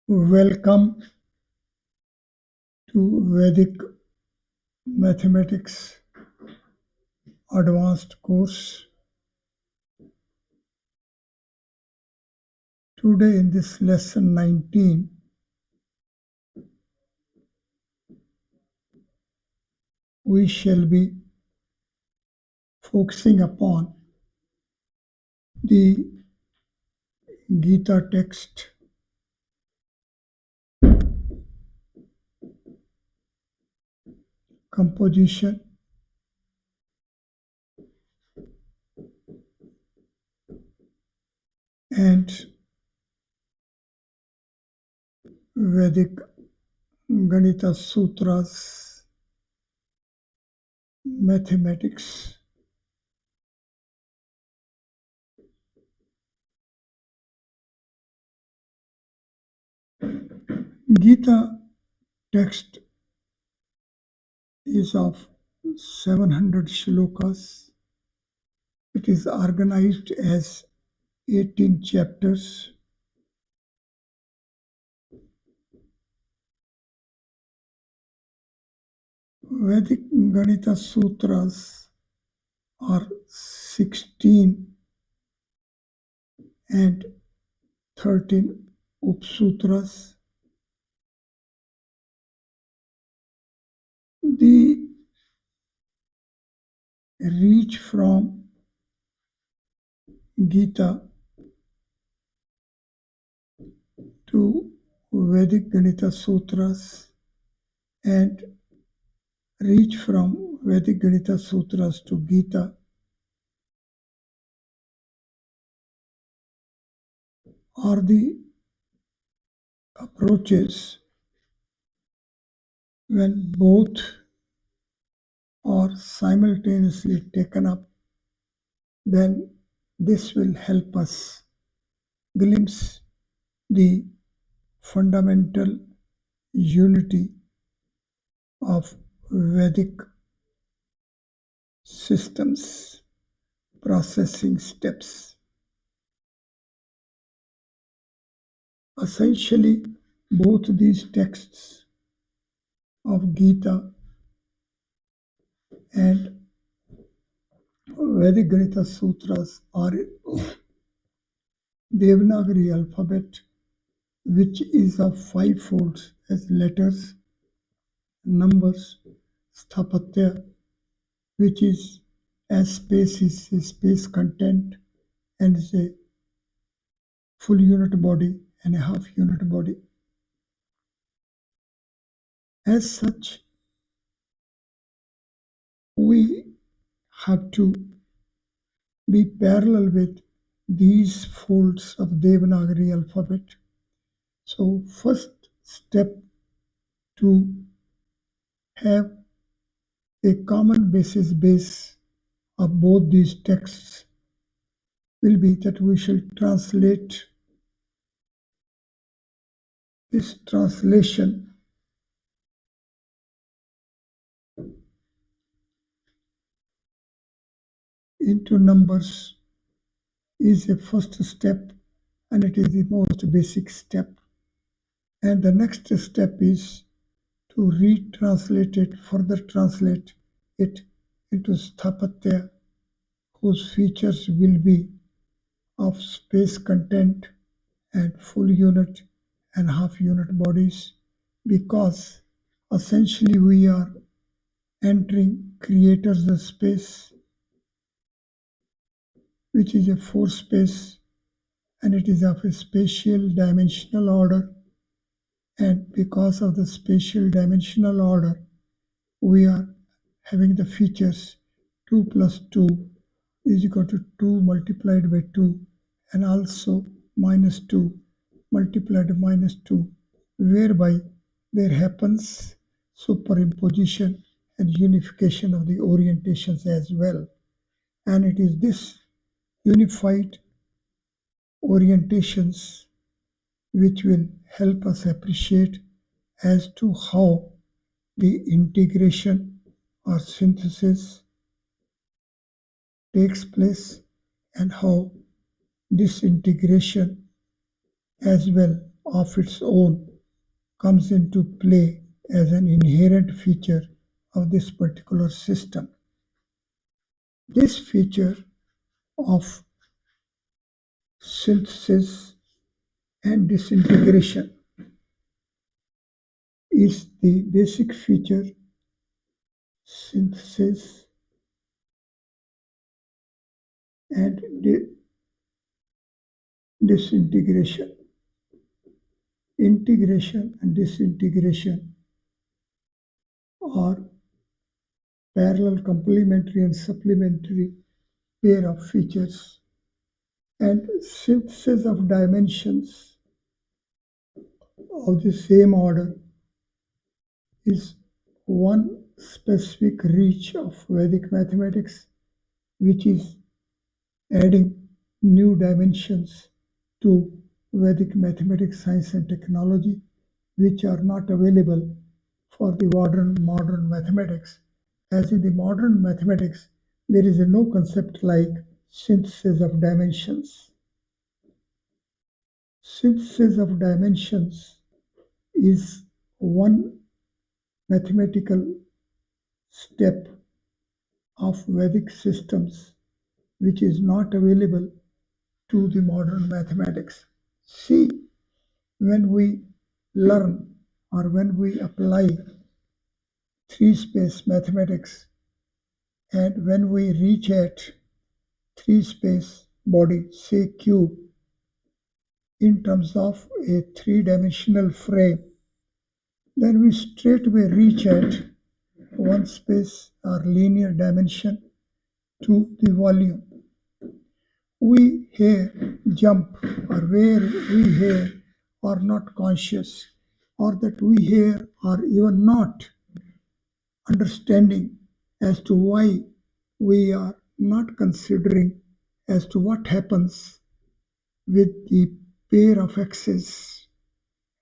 Welcome to Vedic Mathematics Advanced course. Today in this lesson 19, we shall be focusing upon the Geeta text composition and Vedic Ganita Sutras mathematics. Geeta text is of 700 shlokas. It is organized as 18 chapters. Vedic Ganita Sutras are 16 and 13 Upsutras. The reach from Geeta to Vedic Ganita Sutras and reach from Vedic Ganita Sutras to Geeta are the approaches when both are simultaneously taken up, then this will help us glimpse the fundamental unity of Vedic systems, processing steps. Essentially, both these texts of Geeta and Vedic Ganita Sutras are Devanagari alphabet, which is of 5 folds as letters, numbers, sthapatya, which is as space is a space content and is a full unit body and a half unit body. As such, we have to be parallel with these folds of Devanagari alphabet. So first step to have a common basis base of both these texts will be that we shall translate this translation into numbers is a first step, and it is the most basic step. And the next step is to further translate it into sthapatya, whose features will be of space content and full unit and half unit bodies, because essentially we are entering creator's space, which is a 4 space, and it is of a spatial dimensional order. And because of the spatial dimensional order, we are having the features 2 plus 2 is equal to 2 multiplied by 2, and also minus 2 multiplied by minus 2, whereby there happens superimposition, and unification of the orientations as well. And it is this unified orientations which will help us appreciate as to how the integration or synthesis takes place and how disintegration as well of its own comes into play as an inherent feature of this particular system. This feature of synthesis and disintegration is the basic feature synthesis and disintegration. Integration and disintegration are parallel complementary and supplementary pair of features, and synthesis of dimensions of the same order is one specific reach of Vedic mathematics, which is adding new dimensions to Vedic mathematics, science, and technology, which are not available for the modern mathematics. As in the modern mathematics, there is no concept like synthesis of dimensions. Synthesis of dimensions is one mathematical step of Vedic systems which is not available to the modern mathematics. See, when we learn or when we apply three-space mathematics and when we reach at three-space body, say cube, in terms of a three-dimensional frame, then we straightway reach at one space or linear dimension to the volume. We here jump, or where we here are not conscious, or that we here are even not understanding as to why we are not considering as to what happens with the pair of axes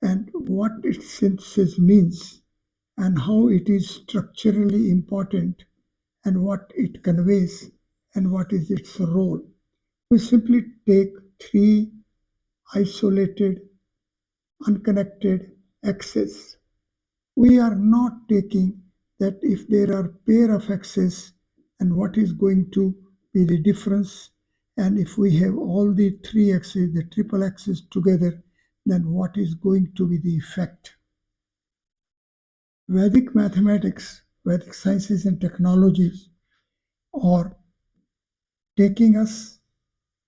and what its synthesis means and how it is structurally important and what it conveys and what is its role. We simply take three isolated, unconnected axes. We are not taking that if there are pair of axes and what is going to be the difference, and if we have all the three axes, the triple axis together, then what is going to be the effect. Vedic mathematics, Vedic sciences and technologies are taking us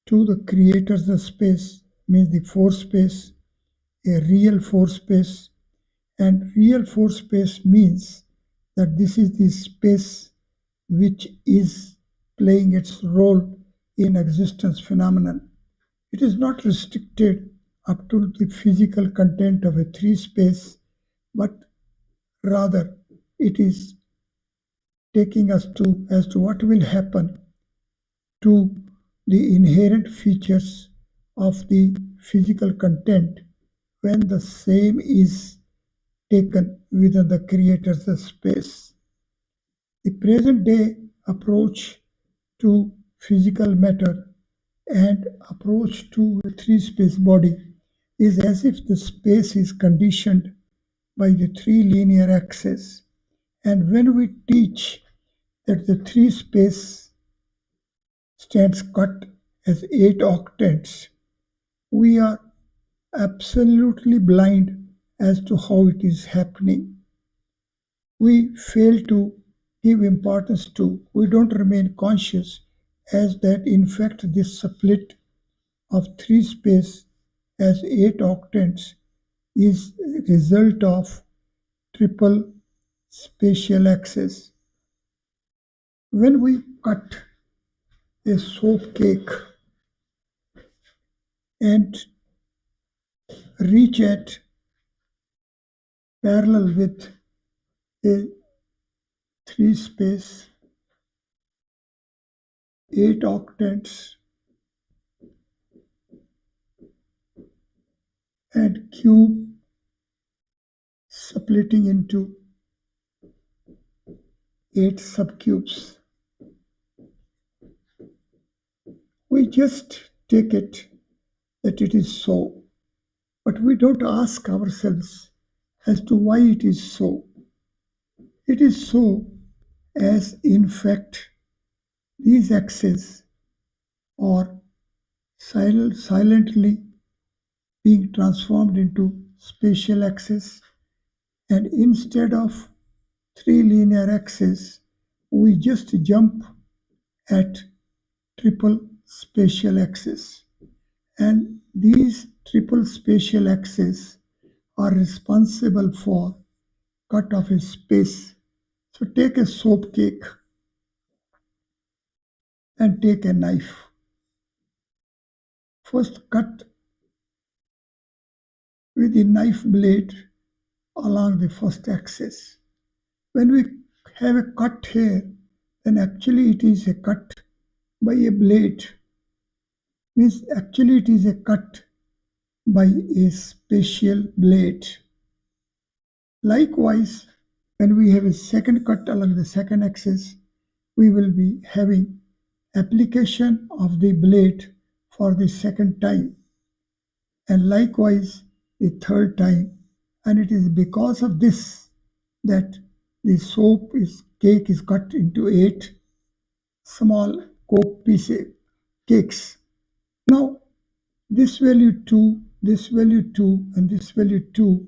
to the creators of space, means the four space, a real four space, and real four space means that this is the space which is playing its role in existence phenomenon. It is not restricted up to the physical content of a three space, but rather it is taking us to as to what will happen to the inherent features of the physical content when the same is taken within the creator's space. The present day approach to physical matter and approach to a three space body is as if the space is conditioned by the three linear axes. And when we teach that the three space stands cut as 8 octants, we are absolutely blind as to how it is happening. We fail to give importance to, we don't remain conscious as that in fact this split of three space as 8 octants is a result of triple spatial axis. When we cut a soap cake and reach at parallel with a 3 space, 8 octants, and cube splitting into 8 subcubes. We just take it that it is so, but we don't ask ourselves as to why it is so. It is so as in fact these axes are silently being transformed into spatial axes, and instead of 3 linear axes, we just jump at triple spatial axes. And these triple spatial axes are responsible for cut of a space. So take a soap cake and take a knife. First cut with the knife blade along the first axis. When we have a cut here, then actually it is a cut by a blade, means actually it is a cut by a spatial blade. Likewise, when we have a second cut along the second axis, we will be having application of the blade for the second time, and likewise the third time. And it is because of this that the cake is cut into 8 small coke pieces, cakes. Now, this value 2, this value 2, and this value 2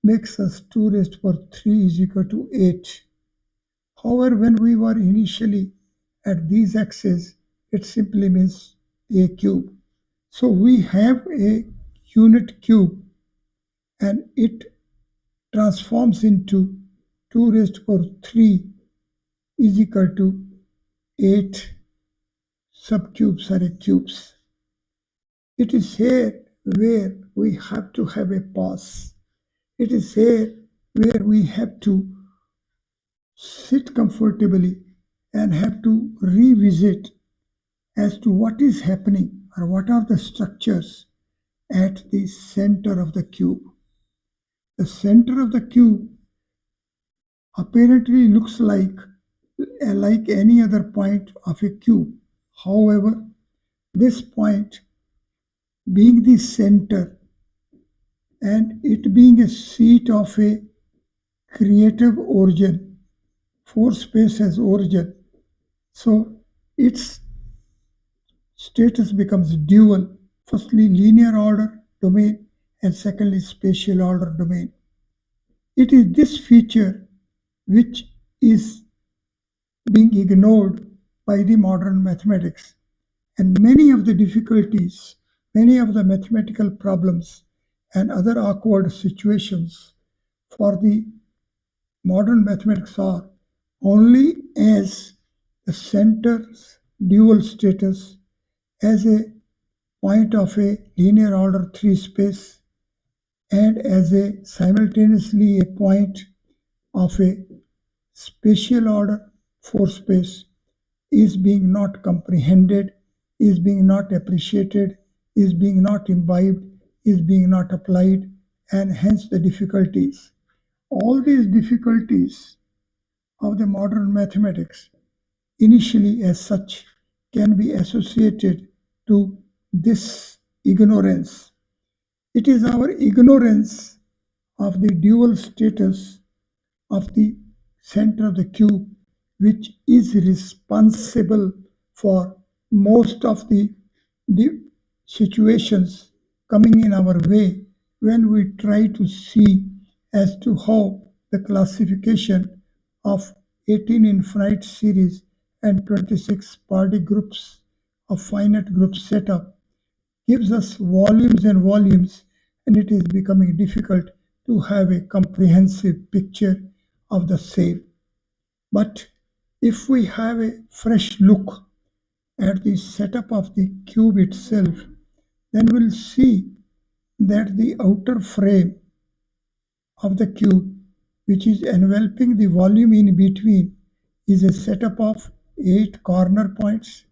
makes us 2 raised to power 3 is equal to 8. However, when we were initially at these axes, it simply means a cube. So we have a unit cube and it transforms into 2 raised to power 3 is equal to 8 subcubes or cubes. It is here where we have to have a pause. It is here where we have to sit comfortably and have to revisit as to what is happening or what are the structures at the center of the cube. The center of the cube apparently looks like any other point of a cube. However, this point being the center and it being a seat of a creative origin, force space as origin, so its status becomes dual. Firstly, linear order domain, and secondly, spatial order domain. It is this feature which is being ignored by the modern mathematics. And many of the difficulties, many of the mathematical problems, and other awkward situations for the modern mathematics are only as the center's dual status as a point of a linear order 3 space and as a simultaneously a point of a spatial order 4 space is being not comprehended, is being not appreciated, is being not imbibed, is being not applied, and hence the difficulties. All these difficulties of the modern mathematics initially as such can be associated to this ignorance. It is our ignorance of the dual status of the center of the cube which is responsible for most of the situations coming in our way when we try to see as to how the classification of 18 infinite series and 26 party groups of finite groups setup gives us volumes and volumes, and it is becoming difficult to have a comprehensive picture of the same. But if we have a fresh look at the setup of the cube itself, then we'll see that the outer frame of the cube which is enveloping the volume in between, is a setup of 8 corner points.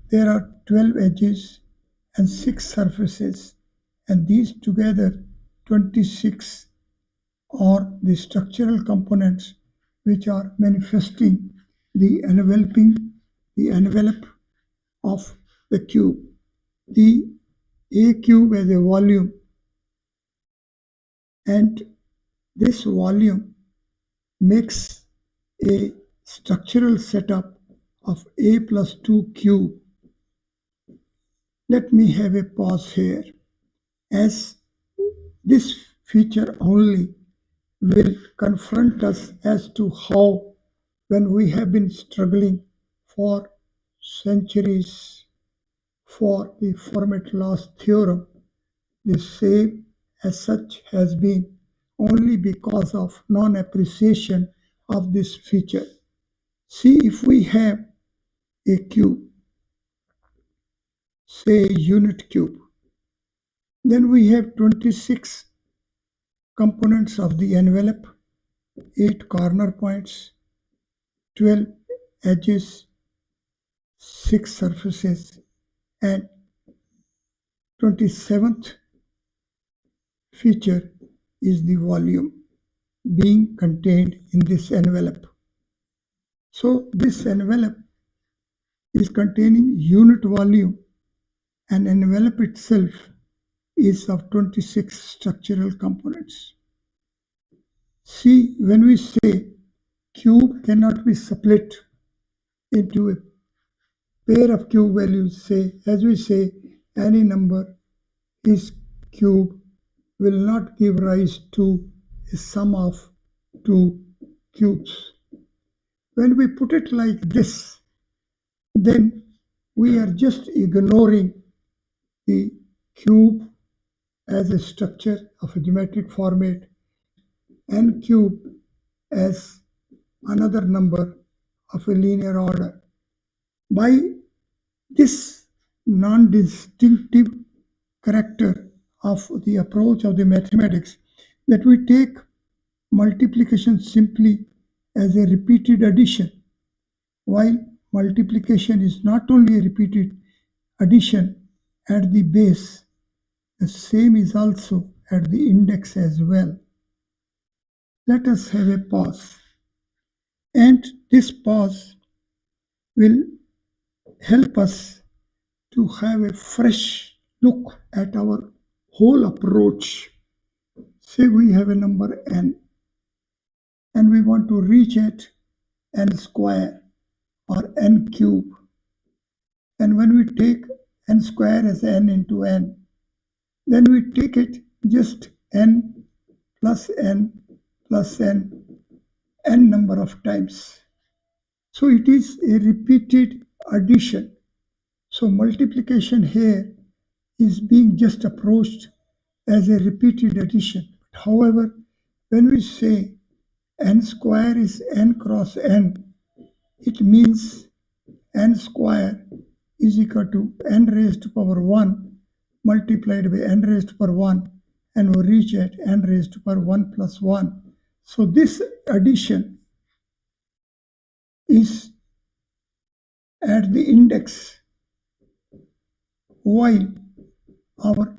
There are 12 edges and 6 surfaces, and these together 26 are the structural components which are manifesting the envelope of the cube. The A cube has a volume, and this volume makes a structural setup of A plus 2 cube. Let me have a pause here, as this feature only will confront us as to how, when we have been struggling for centuries for the Fermat loss theorem, the same as such has been only because of non-appreciation of this feature. See, if we have a cube, say a unit cube, then we have 26 components of the envelope, 8 corner points, 12 edges, 6 surfaces, and 27th feature is the volume being contained in this envelope. So this envelope is containing unit volume, and envelope itself is of 26 structural components. See, when we say cube cannot be split into a pair of cube values, say, as we say, any number is cube will not give rise to a sum of two cubes. When we put it like this, then we are just ignoring the cube as a structure of a geometric format and cube as another number of a linear order. By this non-distinctive character of the approach of the mathematics, that we take multiplication simply as a repeated addition, while multiplication is not only a repeated addition at the base, the same is also at the index as well. Let us have a pause, and this pause will help us to have a fresh look at our whole approach. Say we have a number n, and we want to reach at n square or n cube. And when we take n square as n into n, then we take it just n plus n plus n number of times. So it is a repeated addition. So multiplication here is being just approached as a repeated addition. However, when we say n square is n cross n, it means n square is equal to n raised to power 1 multiplied by n raised to power 1, and we reach at n raised to power 1 plus 1. So this addition is at the index, while our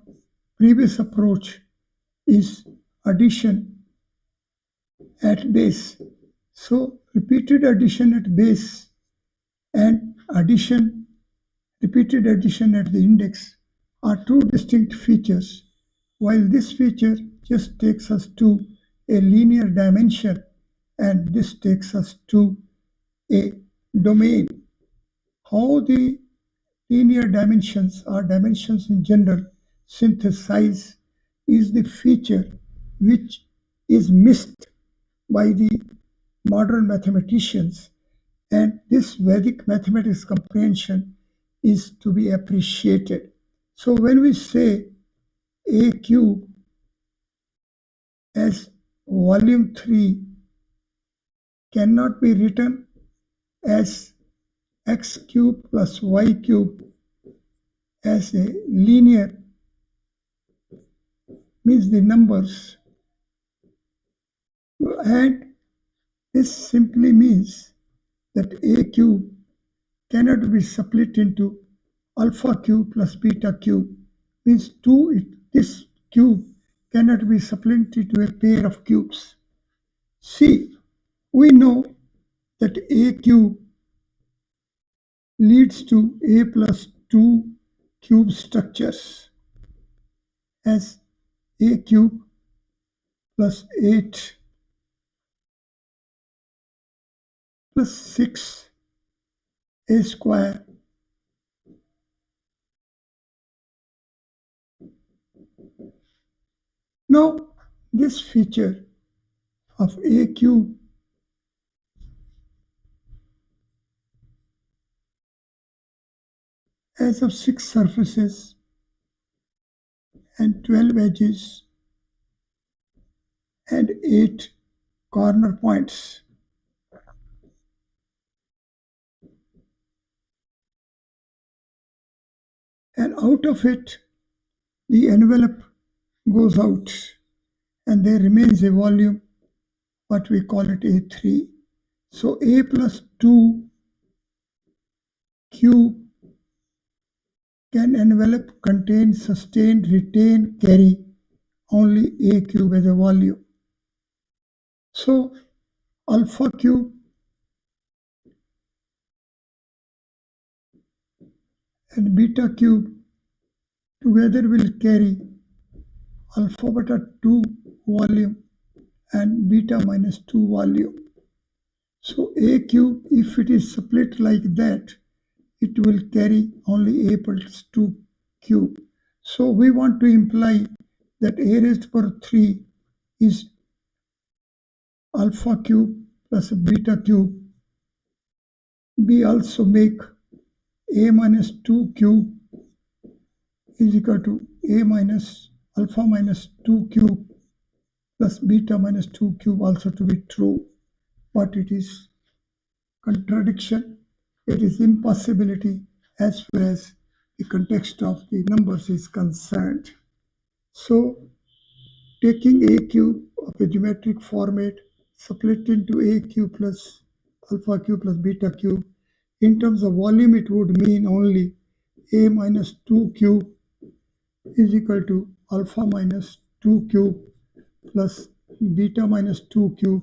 previous approach is addition at base. So repeated addition at base and repeated addition at the index are two distinct features, while this feature just takes us to a linear dimension and this takes us to a domain. How the linear dimensions or dimensions in general synthesize is the feature which is missed by the modern mathematicians, and this Vedic mathematics comprehension is to be appreciated. So when we say a cube as volume 3 cannot be written as x cube plus y cube as a linear, means the numbers And this simply means that A cube cannot be split into alpha cube plus beta cube. Means this cube cannot be split into a pair of cubes. See, we know that A cube leads to A plus 2 cube structures as A cube plus 8 plus 6 A square now this feature of A cube has of 6 surfaces and 12 edges and 8 corner points. And out of it, the envelope goes out and there remains a volume, what we call it A3. So A plus 2 cube can envelope, contain, sustain, retain, carry only A cube as a volume. So alpha cube and beta cube together will carry alpha beta 2 volume and beta minus 2 volume. So A cube, if it is split like that, it will carry only A plus 2 cube. So we want to imply that A raised to power 3 is alpha cube plus beta cube. We also make A minus 2 cube is equal to A minus alpha minus 2 cube plus beta minus 2 cube also to be true. But it is contradiction, it is impossibility as far as the context of the numbers is concerned. So taking A cube of a geometric format, split into A cube plus alpha cube plus beta cube, in terms of volume it would mean only A minus 2 cube is equal to alpha minus 2 cube plus beta minus 2 cube,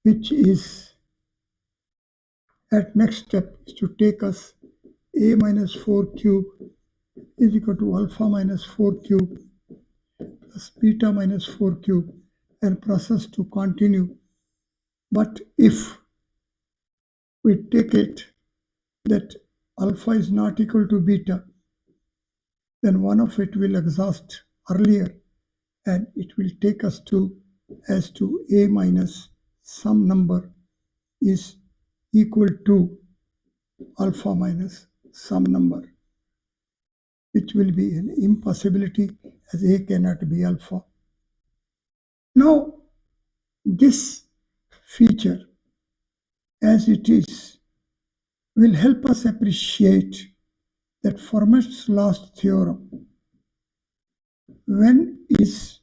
which is at next step is to take us A minus 4 cube is equal to alpha minus 4 cube plus beta minus 4 cube and process to continue. But if we take it that alpha is not equal to beta, then one of it will exhaust earlier and it will take us to as to A minus some number is equal to alpha minus some number, which will be an impossibility as A cannot be alpha. Now, this feature as it is will help us appreciate that Fermat's last theorem, when is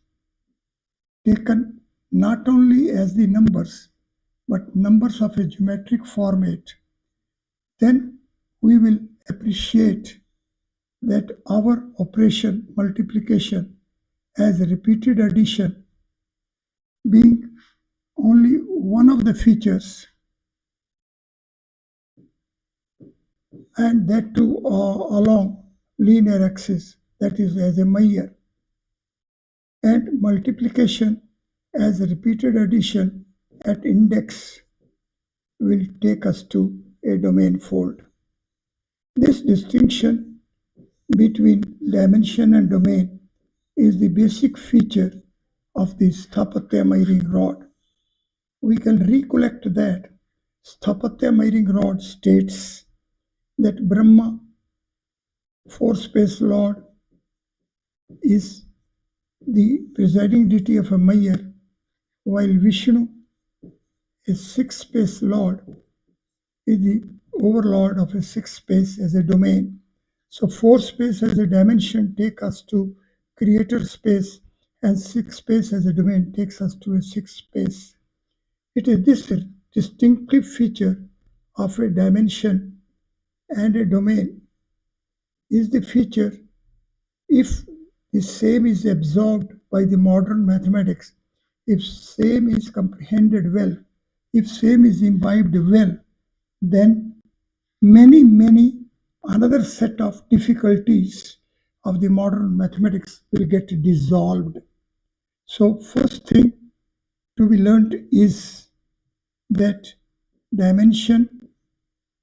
taken not only as the numbers but numbers of a geometric format, then we will appreciate that our operation multiplication as a repeated addition being only one of the features, and that too along linear axis, that is as a measure, and multiplication as a repeated addition at index will take us to a domain fold. This distinction between dimension and domain is the basic feature of the Sthapatya miring rod. We can recollect that Sthapatya miring rod states that Brahma, 4-space Lord, is the presiding deity of a Mayar, while Vishnu, a 6-space Lord, is the overlord of a 6-space as a domain. So 4 space as a dimension take us to creator space and 6 space as a domain takes us to a 6 space. It is this distinctive feature of a dimension and a domain is the feature. If the same is absorbed by the modern mathematics, if same is comprehended well, if same is imbibed well, then many another set of difficulties of the modern mathematics will get dissolved. So first thing to be learned is that dimension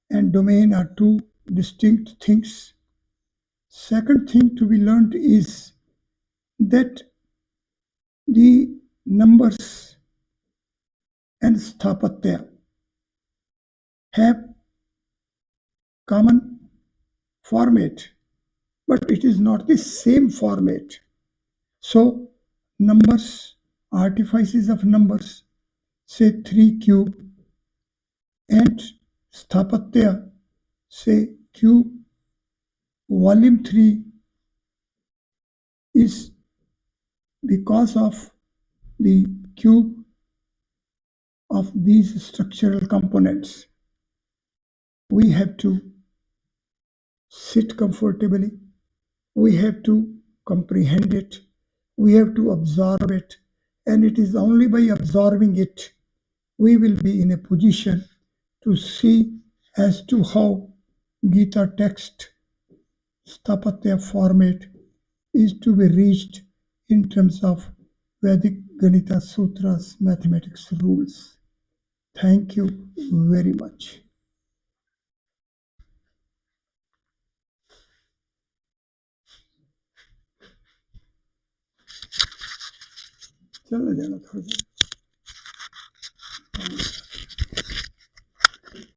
and domain are two distinct things. Second thing to be learned is that the numbers and sthapatya have common format, but it is not the same format. So numbers, artifices of numbers, say 3 cube, and sthapatya, say cube volume 3, is because of the cube of these structural components. We have to sit comfortably, we have to comprehend it, we have to absorb it, and it is only by absorbing it we will be in a position to see as to how Geeta text Sthapatya format is to be reached in terms of Vedic Ganita Sutras mathematics rules. Thank you very much. चलने देना थोड़ा सा